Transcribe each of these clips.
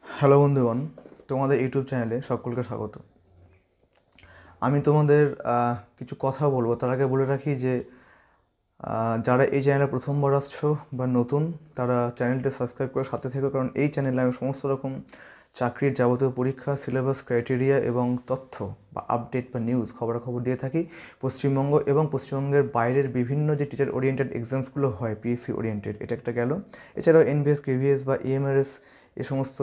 Hello বন্ধুগণ, তোমাদের YouTube চ্যানেলে সকলকে স্বাগত। আমি তোমাদের কিছু কথা বলবো। তার আগে বলে রাখি যে যারা এই চ্যানেলে প্রথমবার আসছো বা নতুন, তারা চ্যানেলটি সাবস্ক্রাইব করে সাথে থেকো, কারণ এই চ্যানেলে আমি সমস্ত রকম চাকরির যাবতীয় পরীক্ষা, সিলেবাস, ক্রাইটেরিয়া এবং তথ্য বা আপডেট বা নিউজ খবরাখবর দিয়ে থাকি। পশ্চিমবঙ্গ এবং পশ্চিমবঙ্গের বাইরের বিভিন্ন যে টিচার ওরিয়েন্টেড এক্সামসগুলো হয়, পিএসসি ওরিয়েন্টেড, এটা একটা গেল। এছাড়াও এনভিএস, কেভিএস বা ইএমআরএস, এ সমস্ত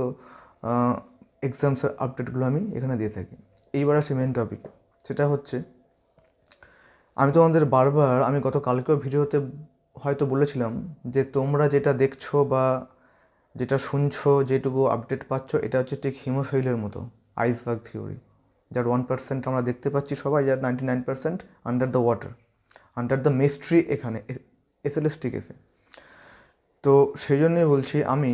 এক্সামসের আপডেটগুলো আমি এখানে দিয়ে থাকি। এইবার আসছে মেন টপিক। সেটা হচ্ছে, আমি তোমাদের বারবার, আমি গত কালকেও ভিডিওতে হয়তো বলেছিলাম যে তোমরা যেটা দেখছো বা যেটা শুনছো, যেটুকু আপডেট পাচ্ছ, এটা হচ্ছে ঠিক হিমশৈলের মতো, আইসবার্গ থিওরি। যার 1% আমরা দেখতে পাচ্ছি সবাই, যার 99% under the water, under the mystery এখানে এসএলএসটি কেসে। তো সেই জন্যই বলছি আমি,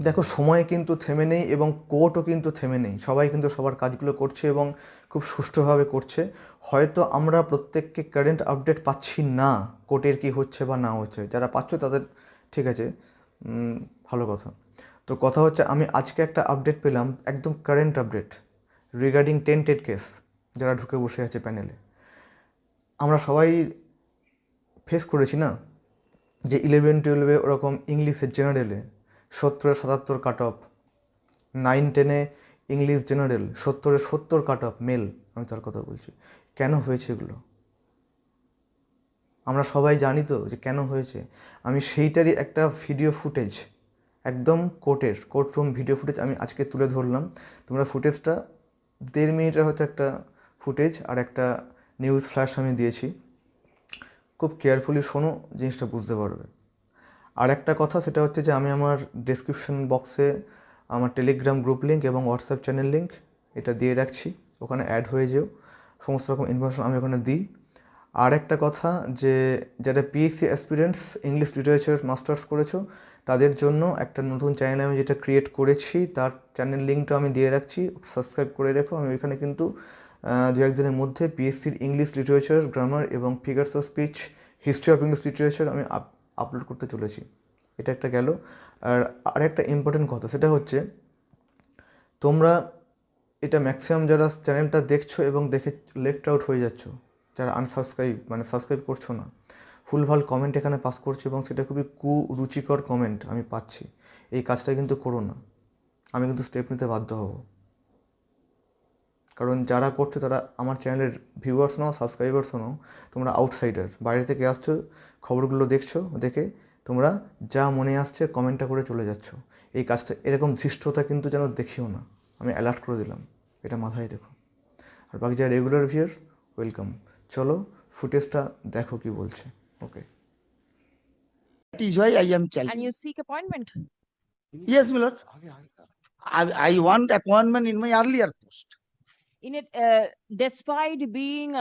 দেখো সময় কিন্তু থেমে নেই এবং কোর্টও কিন্তু থেমে নেই। সবাই কিন্তু সবার কাজগুলো করছে এবং খুব সুষ্ঠুভাবে করছে। হয়তো আমরা প্রত্যেককে কারেন্ট আপডেট পাচ্ছি না, কোর্টের কি হচ্ছে বা না হচ্ছে। যারা পাচ্ছ তাদের ঠিক আছে, ভালো কথা। তো কথা হচ্ছে, আমি আজকে একটা আপডেট পেলাম, একদম current update regarding tainted case, যারা ঢুকে বসে আছে প্যানেলে। আমরা সবাই ফেস করেছি না, যে 11-12 ওরকম ইংলিশের জেনারেলে 70-77 cut off, 9-10 English general 70-70 cut off male. আমি তার কথা বলছি। কেন হয়েছে এগুলো আমরা সবাই জানি তো যে কেন হয়েছে। আমি সেইটারই একটা ভিডিও ফুটেজ, একদম কোর্টরুম ভিডিও ফুটেজ আমি আজকে তুলে ধরলাম। তোমরা ফুটেজটা 1.5 মিনিটের হয়তো একটা ফুটেজ, আর একটা নিউজ ফ্ল্যাশ আমি দিয়েছি। খুব কেয়ারফুলি শোনো, জিনিসটা বুঝতে পারবে। আর একটা কথা, সেটা হচ্ছে যে আমি আমার ডেসক্রিপশন বক্সে আমার টেলিগ্রাম গ্রুপ লিঙ্ক এবং হোয়াটসঅ্যাপ চ্যানেল লিঙ্ক এটা দিয়ে রাখছি, ওখানে অ্যাড হয়ে যেও। সমস্ত রকম ইনফরমেশন আমি ওখানে দিই। আর একটা কথা, যে যারা PSC aspirants English literature masters করেছো, তাদের জন্য একটা নতুন চ্যানেল আমি যেটা ক্রিয়েট করেছি, তার চ্যানেল লিঙ্কটা আমি দিয়ে রাখছি, সাবস্ক্রাইব করে রেখো। আমি ওইখানে কিন্তু দু একদিনের মধ্যে পিএসসির ইংলিশ লিটারেচার, গ্রামার এবং figures of speech, history of English literature আমি আপলোড করতে চলেছি। এটা একটা গেল। আর আরেকটা ইম্পর্টেন্ট কথা, সেটা হচ্ছে, তোমরা এটা ম্যাক্সিমাম যারা চ্যানেলটা দেখছো এবং দেখে লেফট আউট হয়ে যাচ্ছ, যারা আনসাবস্ক্রাইব মানে সাবস্ক্রাইব করছো না, ভুলভাল কমেন্ট এখানে পাস করছে এবং সেটা খুবই কুরুচিকর কমেন্ট আমি পাচ্ছি। এই কাজটা কিন্তু করো না, আমি কিন্তু স্টেপ নিতে বাধ্য হব। কারণ যারা করছো তারা আমার চ্যানেলের ভিউয়ার্স নাও, সাবস্ক্রাইবার্সও নাও। তোমরা আউটসাইডার, বাইরে থেকে আসছো, খবরগুলো দেখছো, দেখে তোমরা যা মনে আসছে কমেন্টটা করে চলে যাচ্ছ। এই কাজটা, এরকম ধৃষ্টতা কিন্তু যেন দেখিও না, আমি অ্যালার্ট করে দিলাম, এটা মাথায় রেখো। আর বাকি যারা রেগুলার ভিউয়ার, ওয়েলকাম। চলো ফুটেজটা দেখো কি বলছে। ওকে। That is why I am And challenging. you seek appointment. Yes, my lord. I want appointment in my earlier post. In it, despite being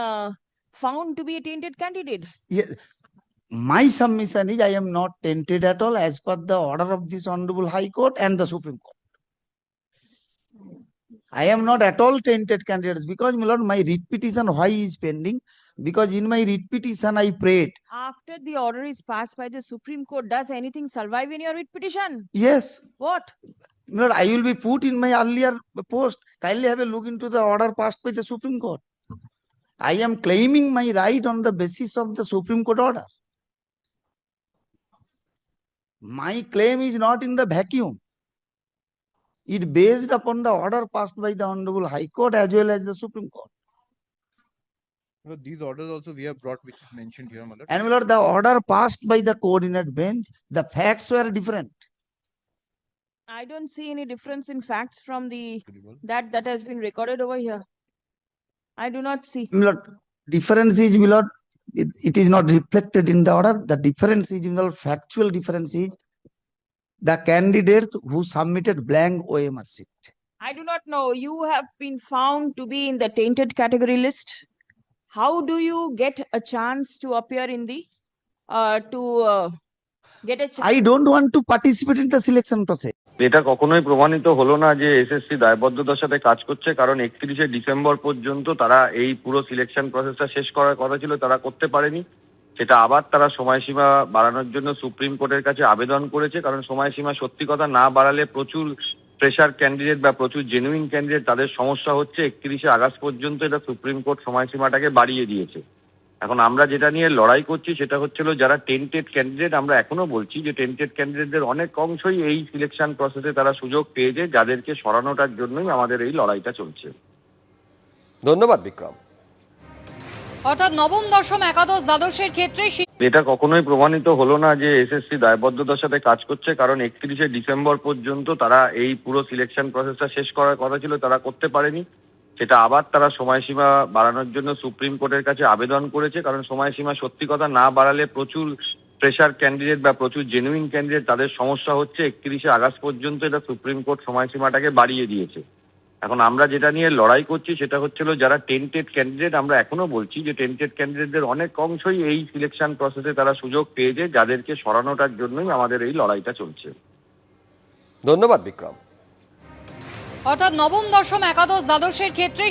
found to be a tainted candidate. Yes. My submission is I am not tainted at all as per the order of this Honorable High Court and the Supreme Court. I am not at all tainted candidates because, my lord, my writ petition why is pending? Because in my writ petition I prayed. After the order is passed by the Supreme Court, does anything survive in your writ petition? Yes. What? My lord, I will be put in my earlier post. Kindly have a look into the order passed by the Supreme Court. I am claiming my right on the basis of the Supreme Court order. My claim is not in the vacuum. It based upon the order passed by the Honorable High Court as well as the Supreme Court. Well, these orders also we have brought, which is mentioned here, Malad. And my lord, the order passed by the coordinate bench, the facts were different. I don't see any difference in facts from the that has been recorded over here. I do not see. My lord, difference is, my lord, it is not reflected in the order. The difference is, my lord, factual difference is the candidates who submitted blank OMR sheet. I do not know. You have been found to be in the tainted category list. How do you get a chance to appear in the get a chance? I don't want to participate in the selection process. এটা কখনোই প্রমাণিত হলো না যে SSC দায়বদ্ধতার সাথে কাজ করছে, কারণ 31শে ডিসেম্বর পর্যন্ত তারা এই পুরো সিলেকশন প্রসেসটা শেষ করার কথা ছিল, তারা করতে পারেনি। সেটা আবার তারা সময়সীমা বাড়ানোর জন্য সুপ্রিম কোর্টের কাছে আবেদন করেছে, কারণ সময়সীমা সত্যি কথা না বাড়ালে প্রচুর ফ্রেশার ক্যান্ডিডেট বা প্রচুর জেনুইন ক্যান্ডিডেট তাদের সমস্যা হচ্ছে 31শে আগস্ট পর্যন্ত এটা সুপ্রিম কোর্ট সময়সীমাটাকে বাড়িয়ে দিয়েছে। এখন আমরা যেটা নিয়ে লড়াই করছি সেটা হচ্ছিল যারা টেন্টেড ক্যান্ডিডেট, আমরা এখনো বলছি যে টেন্টেড ক্যান্ডিডেটদের অনেক অংশই এই সিলেকশন প্রসেসে তারা সুযোগ পেয়েছে, যাদেরকে সরানোটার জন্যই আমাদের এই লড়াইটা চলছে। ধন্যবাদ বিক্রম। অর্থাৎ নবম দশম একাদশ দ্বাদশের ক্ষেত্রে এটা কখনোই প্রমাণিত হলো না যে এসএসসি দায়বদ্ধতার সাথে কাজ করছে, কারণ 31শে ডিসেম্বর পর্যন্ত তারা এই পুরো সিলেকশন প্রসেসটা শেষ করার কথা ছিল, তারা করতে পারেনি। সেটা আবার তারা সময়সীমা বাড়ানোর জন্য সুপ্রিম কোর্টের কাছে আবেদন করেছে, কারণ সময়সীমা সত্যি কথা না বাড়ালে প্রচুর ফ্রেশার ক্যান্ডিডেট বা প্রচুর জেনুইন ক্যান্ডিডেট তাদের সমস্যা হচ্ছে 31শে আগস্ট পর্যন্ত এটা সুপ্রিম কোর্ট সময়সীমাটাকে বাড়িয়ে দিয়েছে। এখন আমরা যেটা নিয়ে লড়াই করছি সেটা হচ্ছিল যারা টেন্টেড ক্যান্ডিডেট, আমরা এখনো বলছি যে টেন্টেড ক্যান্ডিডেটদের অনেক অংশই এই সিলেকশন প্রসেসে তারা সুযোগ পেয়েছে, যাদেরকে সরানোটার জন্যই আমাদের এই লড়াইটা চলছে। ধন্যবাদ বিক্রম। অর্থাৎ নবম দশম একাদশ দ্বাদশের ক্ষেত্রে